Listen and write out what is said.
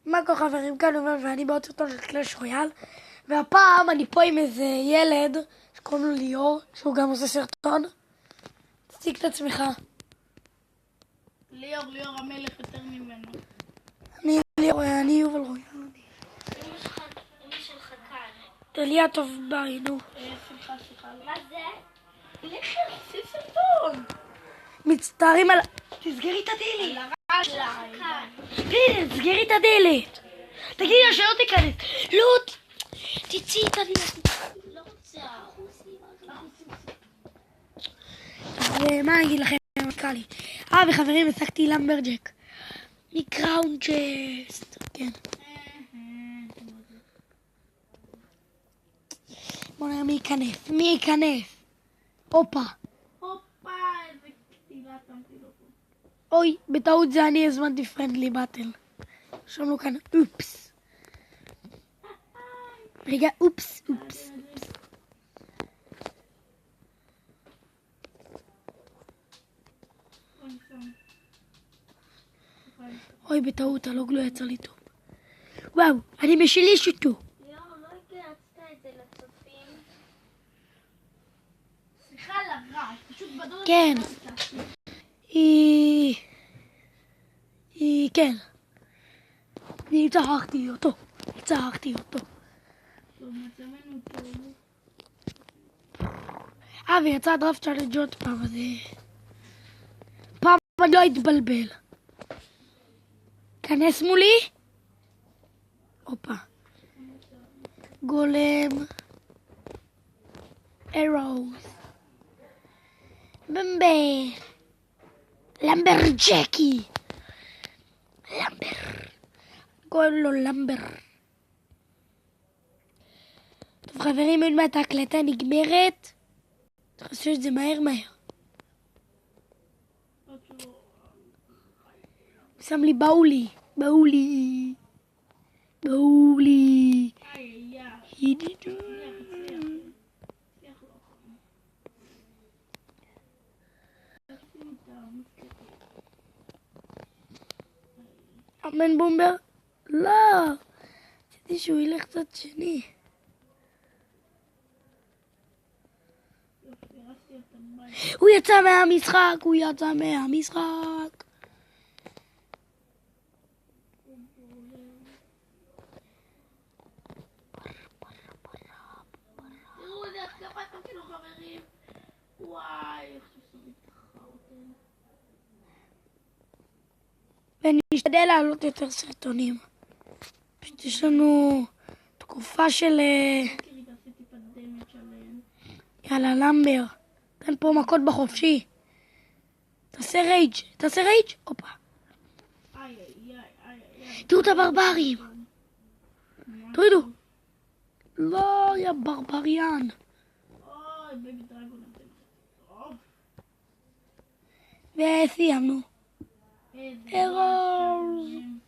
מה כל חברים כאן אומר, ואני בעוד סרטון של קלאש רויאל, והפעם אני פה עם איזה ילד שקוראים לו ליאור, שהוא גם עושה סרטון. תציג את עצמך. ליאור המלך יותר ממנו. אני ליאור, אני יובל רויאל. אמא שלך כאן. אליה טוב ביי, נו. סליחה. מה זה? לך עשי סרטון. מצטערים על... תסגרי את הדלת. כאן. תסגרי את הדלת. תגידי לה שלא תיכנס. לא, תצאי את הדלת. לא רוצה. מה אני אגיד לכם? נקרא לי. וחברים, השגתי למברג'ק. מקראון צ'סט. כן. בוא נראה מי ייכנס. הופה. איזה קטילה שמתי לו פה. אוי, בטעות זה אני הזמנתי פרנדלי באטל. שמנו כאן אופס. רגע, אופס. אוי, בטעות, הלוג לא יצא לי טוב. וואו, אני משליש אותו. ליאור, לא הגעצת את זה לצופים. סליחה על הרעש, פשוט בדוד. כן. כן. אני צחקתי אותו. טוב, מצבנו טוב. ויצא דראפט צ'אלנג' עוד פעם, אז... פעם אני לא אתבלבל. כנס מולי. הופה. גולם. ארוז. במבה. למברג'קי. קוראים לו למבר. טוב חברים, עוד מעט ההקלטה נגמרת. צריך לעשות את זה מהר. שם לי באולי. ידידו. אמן בומבר? לא. רציתי שהוא ילך קצת שני. הוא יצא מהמשחק. תראו איזה התקפה עשיתי לו חברים. וואי, איך שסובי תחרתם. ונשתדל לעלות יותר סרטונים. פשוט יש לנו תקופה של... תראי, תעשי טיפה דמג' עליהם. יאללה, למבר. תן פה מכות בחופשי. תעשה רייג'. הופה. איי. תראו את הברברים. תורידו. לא, יא ברבריאן. אוי, בייבי דרגון. טוב. וסיימנו. איזה ארוז. רעש.